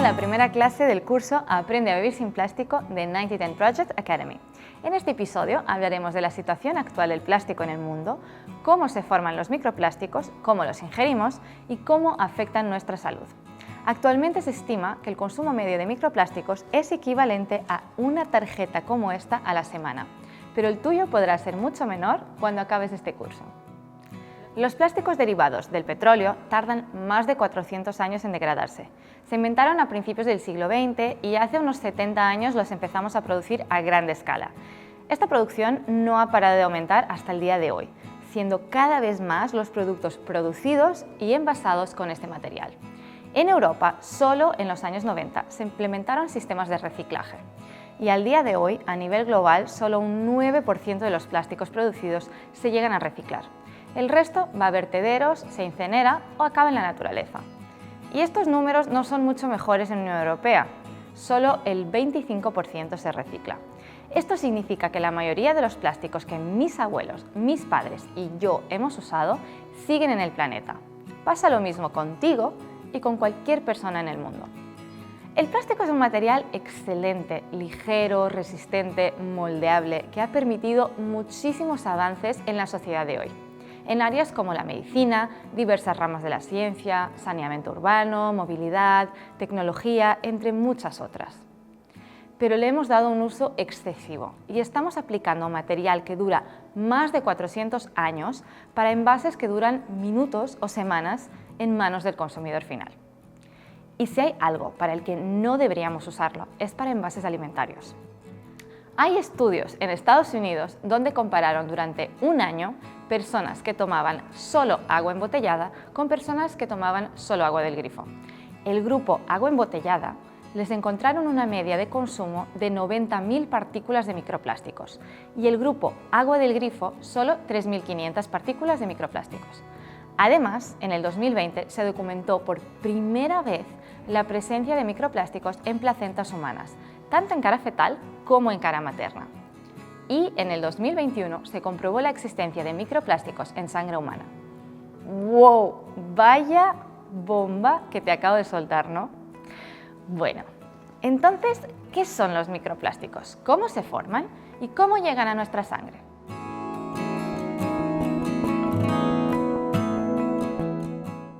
La primera clase del curso Aprende a vivir sin plástico de 9010 Project Academy. En este episodio hablaremos de la situación actual del plástico en el mundo, cómo se forman los microplásticos, cómo los ingerimos y cómo afectan nuestra salud. Actualmente se estima que el consumo medio de microplásticos es equivalente a una tarjeta como esta a la semana, pero el tuyo podrá ser mucho menor cuando acabes este curso. Los plásticos derivados del petróleo tardan más de 400 años en degradarse. Se inventaron a principios del siglo XX y hace unos 70 años los empezamos a producir a gran escala. Esta producción no ha parado de aumentar hasta el día de hoy, siendo cada vez más los productos producidos y envasados con este material. En Europa, solo en los años 90 se implementaron sistemas de reciclaje. Y al día de hoy, a nivel global, solo un 9% de los plásticos producidos se llegan a reciclar. El resto va a vertederos, se incinera o acaba en la naturaleza. Y estos números no son mucho mejores en la Unión Europea, solo el 25% se recicla. Esto significa que la mayoría de los plásticos que mis abuelos, mis padres y yo hemos usado siguen en el planeta. Pasa lo mismo contigo y con cualquier persona en el mundo. El plástico es un material excelente, ligero, resistente, moldeable, que ha permitido muchísimos avances en la sociedad de hoy. En áreas como la medicina, diversas ramas de la ciencia, saneamiento urbano, movilidad, tecnología, entre muchas otras. Pero le hemos dado un uso excesivo y estamos aplicando material que dura más de 400 años para envases que duran minutos o semanas en manos del consumidor final. Y si hay algo para el que no deberíamos usarlo, es para envases alimentarios. Hay estudios en Estados Unidos donde compararon durante un año personas que tomaban solo agua embotellada con personas que tomaban solo agua del grifo. El grupo agua embotellada les encontraron una media de consumo de 90.000 partículas de microplásticos y el grupo agua del grifo solo 3.500 partículas de microplásticos. Además, en el 2020 se documentó por primera vez la presencia de microplásticos en placentas humanas, tanto en cara fetal como en cara materna. Y en el 2021 se comprobó la existencia de microplásticos en sangre humana. ¡Wow! Vaya bomba que te acabo de soltar, ¿no? Bueno, entonces, ¿qué son los microplásticos? ¿Cómo se forman? ¿Y cómo llegan a nuestra sangre?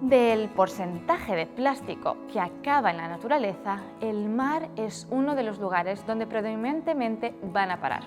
Del porcentaje de plástico que acaba en la naturaleza, el mar es uno de los lugares donde predominantemente van a parar.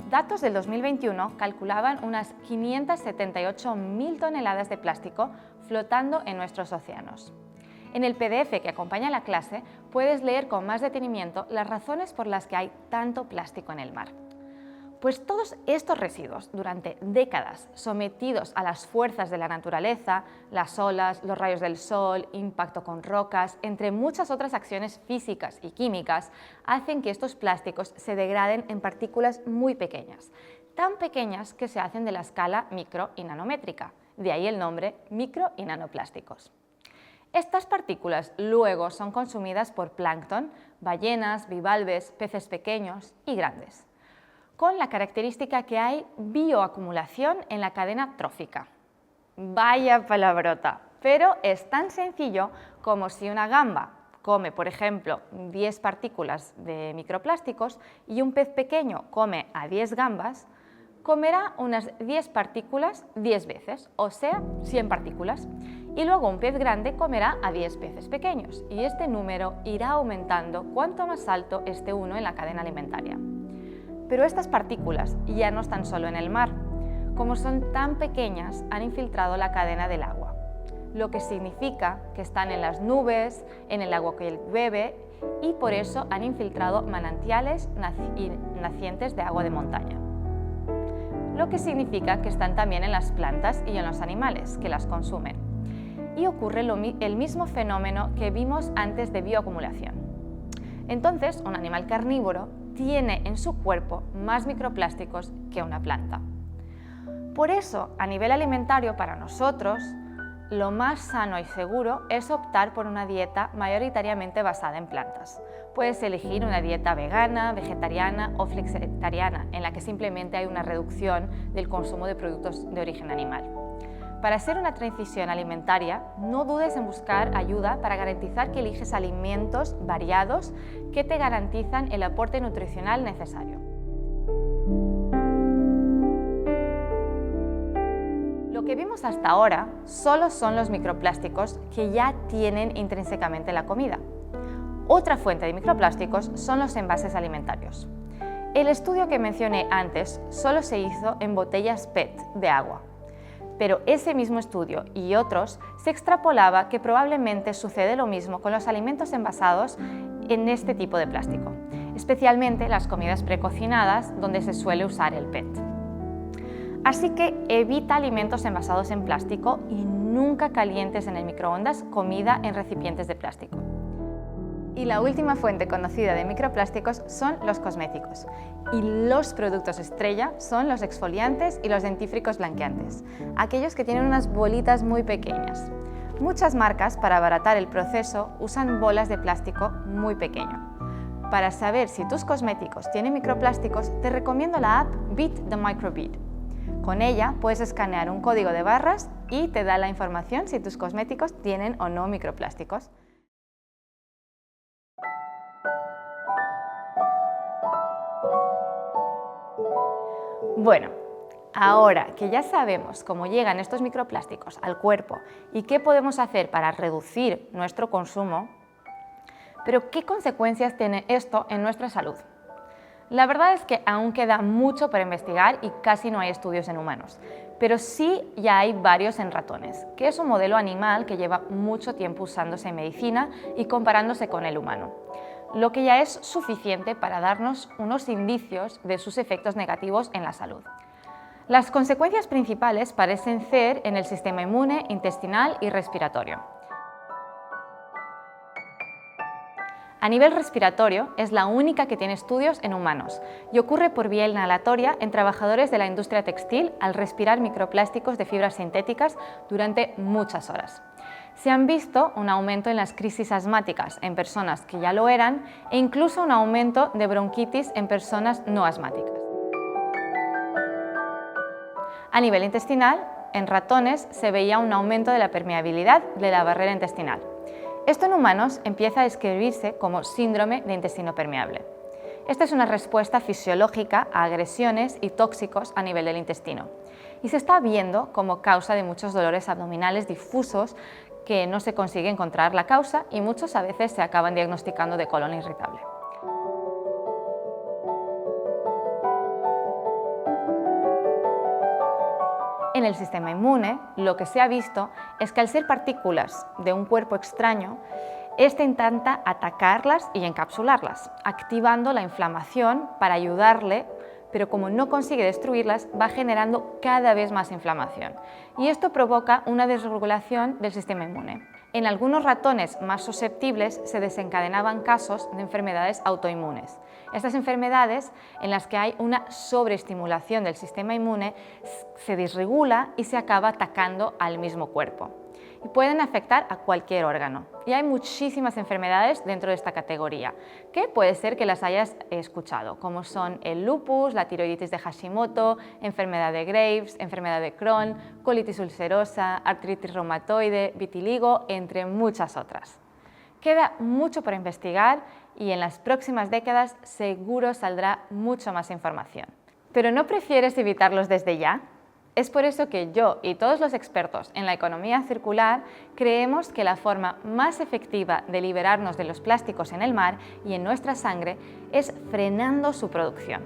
Datos del 2021 calculaban unas 578.000 toneladas de plástico flotando en nuestros océanos. En el PDF que acompaña la clase puedes leer con más detenimiento las razones por las que hay tanto plástico en el mar. Pues todos estos residuos, durante décadas sometidos a las fuerzas de la naturaleza, las olas, los rayos del sol, impacto con rocas, entre muchas otras acciones físicas y químicas, hacen que estos plásticos se degraden en partículas muy pequeñas, tan pequeñas que se hacen de la escala micro y nanométrica, de ahí el nombre micro y nanoplásticos. Estas partículas luego son consumidas por plancton, ballenas, bivalves, peces pequeños y grandes, con la característica que hay bioacumulación en la cadena trófica. Vaya palabrota, pero es tan sencillo como si una gamba come, por ejemplo, 10 partículas de microplásticos y un pez pequeño come a 10 gambas, comerá unas 10 partículas 10 veces, o sea, 100 partículas. Y luego un pez grande comerá a 10 peces pequeños y este número irá aumentando cuanto más alto esté uno en la cadena alimentaria. Pero estas partículas ya no están solo en el mar. Como son tan pequeñas, han infiltrado la cadena del agua, lo que significa que están en las nubes, en el agua que bebe y por eso han infiltrado manantiales y nacientes de agua de montaña. Lo que significa que están también en las plantas y en los animales que las consumen. Y ocurre el mismo fenómeno que vimos antes de bioacumulación. Entonces, un animal carnívoro tiene en su cuerpo más microplásticos que una planta. Por eso, a nivel alimentario, para nosotros, lo más sano y seguro es optar por una dieta mayoritariamente basada en plantas. Puedes elegir una dieta vegana, vegetariana o flexitariana, en la que simplemente hay una reducción del consumo de productos de origen animal. Para hacer una transición alimentaria, no dudes en buscar ayuda para garantizar que eliges alimentos variados que te garantizan el aporte nutricional necesario. Lo que vimos hasta ahora solo son los microplásticos que ya tienen intrínsecamente la comida. Otra fuente de microplásticos son los envases alimentarios. El estudio que mencioné antes solo se hizo en botellas PET de agua, pero ese mismo estudio y otros se extrapolaba que probablemente sucede lo mismo con los alimentos envasados en este tipo de plástico, especialmente las comidas precocinadas donde se suele usar el PET. Así que evita alimentos envasados en plástico y nunca calientes en el microondas comida en recipientes de plástico. Y la última fuente conocida de microplásticos son los cosméticos. Y los productos estrella son los exfoliantes y los dentífricos blanqueantes, aquellos que tienen unas bolitas muy pequeñas. Muchas marcas, para abaratar el proceso, usan bolas de plástico muy pequeño. Para saber si tus cosméticos tienen microplásticos, te recomiendo la app Beat the Microbead. Con ella puedes escanear un código de barras y te da la información si tus cosméticos tienen o no microplásticos. Bueno, ahora que ya sabemos cómo llegan estos microplásticos al cuerpo y qué podemos hacer para reducir nuestro consumo, pero ¿qué consecuencias tiene esto en nuestra salud? La verdad es que aún queda mucho por investigar y casi no hay estudios en humanos, pero sí ya hay varios en ratones, que es un modelo animal que lleva mucho tiempo usándose en medicina y comparándose con el humano, lo que ya es suficiente para darnos unos indicios de sus efectos negativos en la salud. Las consecuencias principales parecen ser en el sistema inmune, intestinal y respiratorio. A nivel respiratorio, es la única que tiene estudios en humanos y ocurre por vía inhalatoria en trabajadores de la industria textil al respirar microplásticos de fibras sintéticas durante muchas horas. Se han visto un aumento en las crisis asmáticas en personas que ya lo eran e incluso un aumento de bronquitis en personas no asmáticas. A nivel intestinal, en ratones se veía un aumento de la permeabilidad de la barrera intestinal. Esto en humanos empieza a describirse como síndrome de intestino permeable. Esta es una respuesta fisiológica a agresiones y tóxicos a nivel del intestino y se está viendo como causa de muchos dolores abdominales difusos que no se consigue encontrar la causa y muchos a veces se acaban diagnosticando de colon irritable. En el sistema inmune, lo que se ha visto es que al ser partículas de un cuerpo extraño, este intenta atacarlas y encapsularlas, activando la inflamación para ayudarle, pero como no consigue destruirlas, va generando cada vez más inflamación. Y esto provoca una desregulación del sistema inmune. En algunos ratones más susceptibles se desencadenaban casos de enfermedades autoinmunes. Estas enfermedades, en las que hay una sobreestimulación del sistema inmune, se desregula y se acaba atacando al mismo cuerpo. Y pueden afectar a cualquier órgano. Y hay muchísimas enfermedades dentro de esta categoría, que puede ser que las hayas escuchado, como son el lupus, la tiroiditis de Hashimoto, enfermedad de Graves, enfermedad de Crohn, colitis ulcerosa, artritis reumatoide, vitiligo, entre muchas otras. Queda mucho por investigar y en las próximas décadas seguro saldrá mucho más información. ¿Pero no prefieres evitarlos desde ya? Es por eso que yo y todos los expertos en la economía circular creemos que la forma más efectiva de liberarnos de los plásticos en el mar y en nuestra sangre es frenando su producción.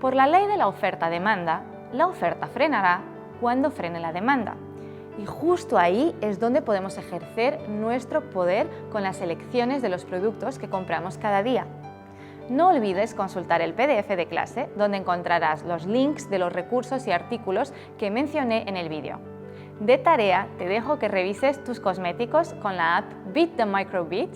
Por la ley de la oferta-demanda, la oferta frenará cuando frene la demanda. Y justo ahí es donde podemos ejercer nuestro poder con las elecciones de los productos que compramos cada día. No olvides consultar el PDF de clase, donde encontrarás los links de los recursos y artículos que mencioné en el vídeo. De tarea, te dejo que revises tus cosméticos con la app Beat the Microbead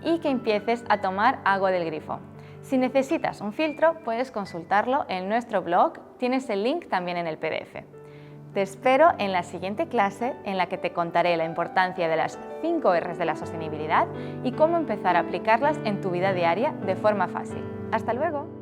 y que empieces a tomar agua del grifo. Si necesitas un filtro, puedes consultarlo en nuestro blog, tienes el link también en el PDF. Te espero en la siguiente clase en la que te contaré la importancia de las 5 R's de la sostenibilidad y cómo empezar a aplicarlas en tu vida diaria de forma fácil. ¡Hasta luego!